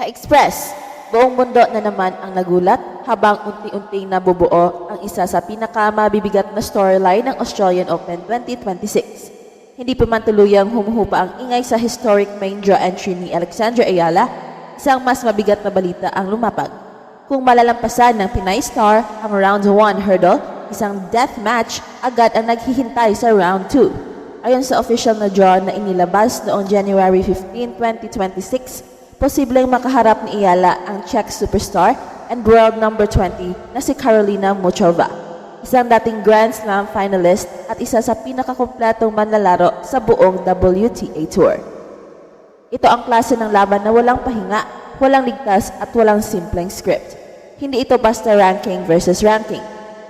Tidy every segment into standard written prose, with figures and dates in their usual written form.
Express, buong mundo na naman ang nagulat habang unti-unting nabubuo ang isa sa pinakamabibigat na storyline ng Australian Open 2026. Hindi pa man tuluyang humuhupa ang ingay sa historic main draw entry ni Alexandra Ayala, isang mas mabigat na balita ang lumapag. Kung malalampasan ng Pinay star ang round 1 hurdle, isang death match agad ang naghihintay sa round 2. Ayon sa official na draw na inilabas noong January 15, 2026, posibleng makaharap ni Ayala ang Czech superstar and world number 20 na si Karolina Muchova, isang dating Grand Slam finalist at isa sa pinakakumpletong manlalaro sa buong WTA Tour. Ito ang klase ng laban na walang pahinga, walang ligtas at walang simpleng script. Hindi ito basta ranking versus ranking.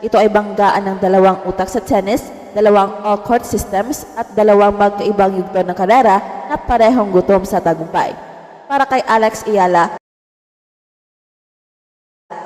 Ito ay banggaan ng dalawang utak sa tennis, dalawang all-court systems at dalawang magkaibang yugto ng karera na parehong gutom sa tagumpay. Para kay Alex Ayala,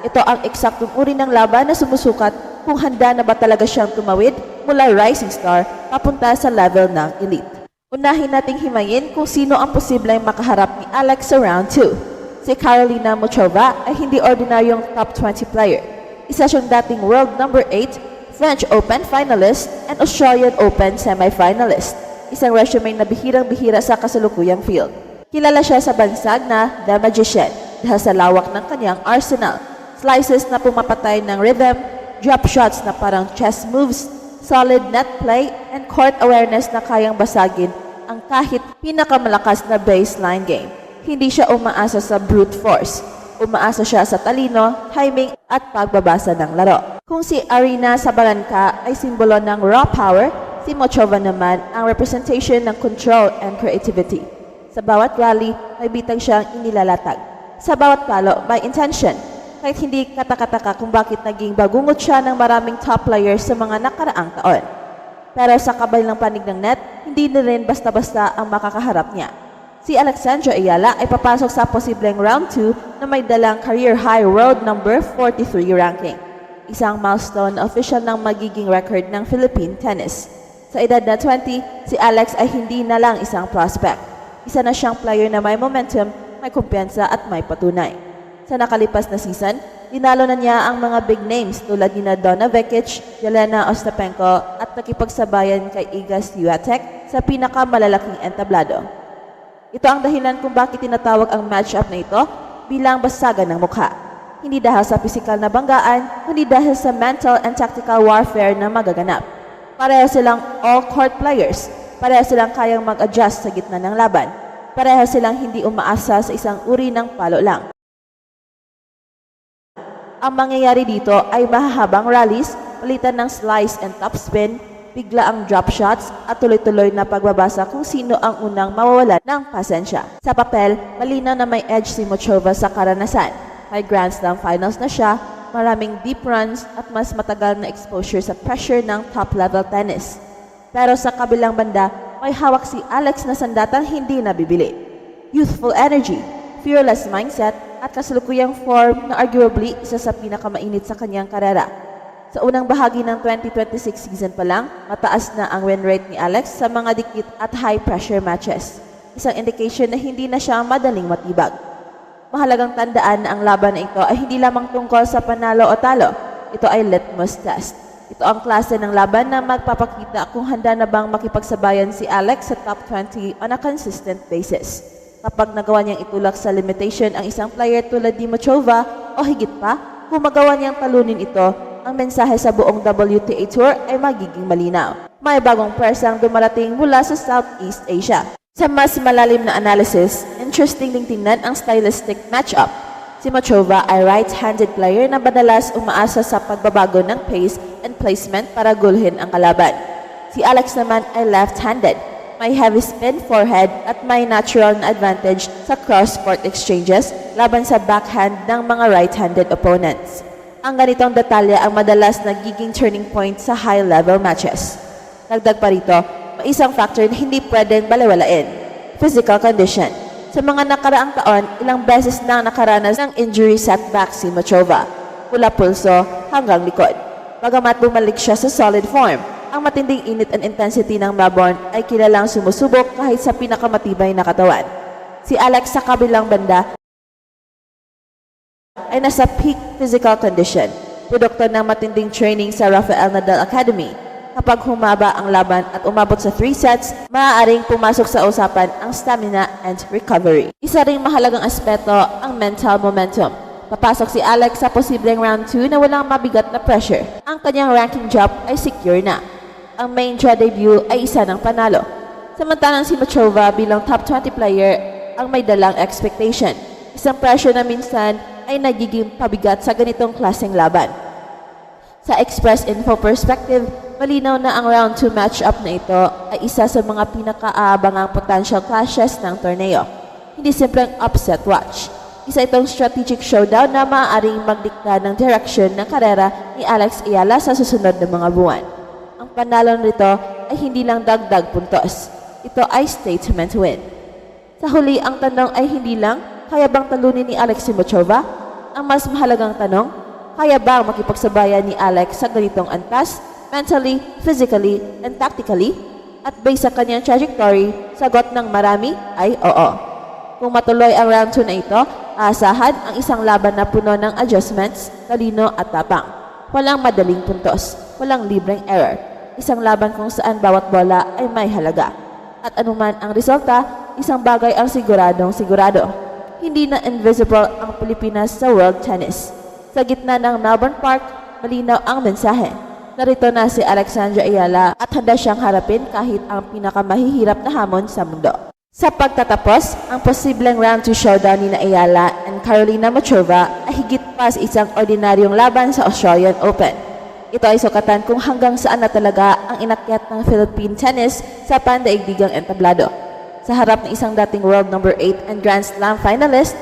ito ang eksaktong uri ng laban na sumusukat kung handa na ba talaga siyang tumawid mula rising star papunta sa level ng elite. Unahin nating himayin kung sino ang posibleng makaharap ni Alex sa round 2. Si Karolina Muchova ay hindi ordinaryong top 20 player. Isa siyang dating world number 8, French Open finalist and Australian Open semi-finalist. Isang resume na bihirang-bihira sa kasalukuyang field. Kilala siya sa bansag na The Magician dahil sa lawak ng kanyang arsenal. Slices na pumapatay ng rhythm, drop shots na parang chess moves, solid net play, and court awareness na kayang basagin ang kahit pinakamalakas na baseline game. Hindi siya umaasa sa brute force. Umaasa siya sa talino, timing, at pagbabasa ng laro. Kung si Aryna Sabalenka ay simbolo ng raw power, si Muchova naman ang representation ng control and creativity. Sa bawat rally, may bitag siyang inilalatag. Sa bawat palo, may intention. Kahit hindi katakataka kung bakit naging bagungot siya ng maraming top players sa mga nakaraang taon. Pero sa kabilang panig ng net, hindi na rin basta-basta ang makakaharap niya. Si Alexandra Ayala ay papasok sa posibleng round 2 na may dalang career high world number 43 ranking. Isang milestone na official ng magiging record ng Philippine tennis. Sa edad na 20, si Alex ay hindi na lang isang prospect. Isa na siyang player na may momentum, may kumpiyansa at may patunay. Sa nakalipas na season, dinalo na niya ang mga big names tulad ni Donna Vekic, Jelena Ostapenko at nakipagsabayan kay Iga Swiatek sa pinakamalalaking entablado. Ito ang dahilan kung bakit tinatawag ang matchup na ito bilang basagan ng mukha. Hindi dahil sa pisikal na banggaan, kundi dahil sa mental and tactical warfare na magaganap. Pareho silang all-court players. Pareho silang kayang mag-adjust sa gitna ng laban. Pareho silang hindi umaasa sa isang uri ng palo lang. Ang mangyayari dito ay mahahabang rallies, palitan ng slice and topspin, bigla ang drop shots at tuloy-tuloy na pagbabasa kung sino ang unang mawawalan ng pasensya. Sa papel, malinaw na may edge si Muchova sa karanasan. May Grand Slam finals na siya, maraming deep runs at mas matagal na exposure sa pressure ng top-level tennis. Pero sa kabilang banda, may hawak si Alex na sandatang hindi nabibili. Youthful energy, fearless mindset, at kasalukuyang form na arguably isa sa pinakamainit sa kanyang karera. Sa unang bahagi ng 2026 season pa lang, mataas na ang win rate ni Alex sa mga dikit at high-pressure matches. Isang indication na hindi na siya madaling matibag. Mahalagang tandaan na ang laban na ito ay hindi lamang tungkol sa panalo o talo. Ito ay litmus test. Ito ang klase ng laban na magpapakita kung handa na bang makipagsabayan si Alex sa top 20 on a consistent basis. Kapag nagawa niyang itulak sa limitation ang isang player tulad ni Muchova o higit pa, kung magawa niyang talunin ito, ang mensahe sa buong WTA Tour ay magiging malinaw. May bagong pwersang dumarating mula sa Southeast Asia. Sa mas malalim na analysis, interesting ding tingnan ang stylistic matchup. Si Muchova ay right-handed player na madalas umaasa sa pagbabago ng pace and placement para gulhin ang kalaban. Si Alex naman ay left-handed. May heavy spin forehand at may natural na advantage sa cross-court exchanges laban sa backhand ng mga right-handed opponents. Ang ganitong detalye ang madalas nagiging turning point sa high-level matches. Dagdag pa rito, may isang factor na hindi pwedeng balewalain: physical condition. Sa mga nakaraang taon, ilang beses nang nakaranas ng injury setback si Muchova, mula pulso hanggang likod. Bagamat bumalik siya sa solid form, ang matinding init and intensity ng Melbourne ay kilalang sumusubok kahit sa pinakamatibay na katawan. Si Alex sa kabilang banda ay nasa peak physical condition, produkto ng matinding training sa Rafael Nadal Academy. Kapag humaba ang laban at umabot sa 3 sets, maaaring pumasok sa usapan ang stamina and recovery. Isa ring mahalagang aspeto ang mental momentum. Papasok si Alex sa posibleng round 2 na walang mabigat na pressure. Ang kanyang ranking drop ay secure na. Ang main draw debut ay isa ng panalo. Samantalang si Muchova bilang top 20 player ang may dalang expectation. Isang pressure na minsan ay nagiging pabigat sa ganitong klaseng laban. Sa Express Info perspective, malinaw na ang round 2 matchup na ito ay isa sa mga pinakaabangang potential clashes ng torneo. Hindi simpleng upset watch. Isa itong strategic showdown na maaaring magdikta ng direction ng karera ni Alex Ayala sa susunod na mga buwan. Ang panalo nito ay hindi lang dagdag puntos. Ito ay statement win. Sa huli, ang tanong ay hindi lang, kaya bang talunin ni Alex si Muchova? Ang mas mahalagang tanong, kaya bang makipagsabayan ni Alex sa ganitong antas, mentally, physically, and tactically? At based sa kanyang trajectory, sagot ng marami ay oo. Kung matuloy ang round 2 na ito, aasahan ang isang laban na puno ng adjustments, talino at tapang. Walang madaling puntos, walang libreng error. Isang laban kung saan bawat bola ay may halaga. At anuman ang resulta, isang bagay ang siguradong sigurado. Hindi na invisible ang Pilipinas sa world tennis. Sa gitna ng Melbourne Park, malinaw ang mensahe. Narito na si Alexandra Ayala at handa siyang harapin kahit ang pinakamahihirap na hamon sa mundo. Sa pagtatapos, ang posibleng round 2 showdown ni Ayala and Carolina Muchova ay higit pa sa isang ordinaryong laban sa Australian Open. Ito ay sukatan kung hanggang saan na talaga ang inakyat ng Philippine tennis sa pandaigdigang entablado. Sa harap ng isang dating world number 8 and Grand Slam finalist,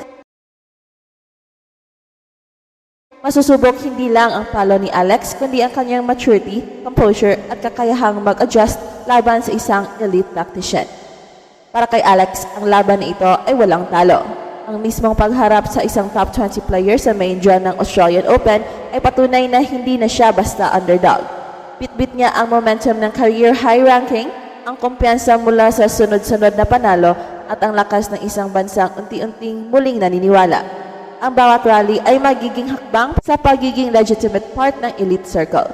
masusubok hindi lang ang palo ni Alex kundi ang kanyang maturity, composure at kakayahang mag-adjust laban sa isang elite tactician. Para kay Alex, ang laban na ito ay walang talo. Ang mismong pagharap sa isang top 20 player sa main draw ng Australian Open ay patunay na hindi na siya basta underdog. Bitbit niya ang momentum ng career high ranking, ang kumpiyansa mula sa sunod-sunod na panalo at ang lakas ng isang bansang unti-unting muling naniniwala. Ang bawat rally ay magiging hakbang sa pagiging legitimate part ng elite circle.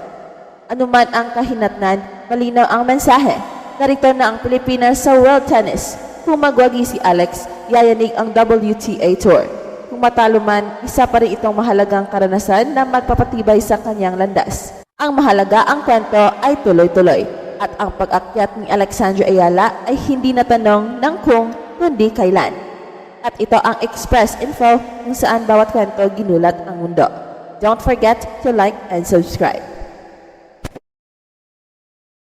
Anuman ang kahinatnan, malinaw ang mensahe. Narito na ang Pilipinas sa world tennis. Kung magwagi si Alex, yayanig ang WTA Tour. Kung matalo man, isa pa rin itong mahalagang karanasan na magpapatibay sa kanyang landas. Ang mahalaga, ang kwento ay tuloy-tuloy. At ang pag-akyat ni Alexandra Ayala ay hindi na tanong ng kung, kundi kailan. At ito ang Express Info kung saan bawat kwento ginulat ang mundo. Don't forget to like and subscribe.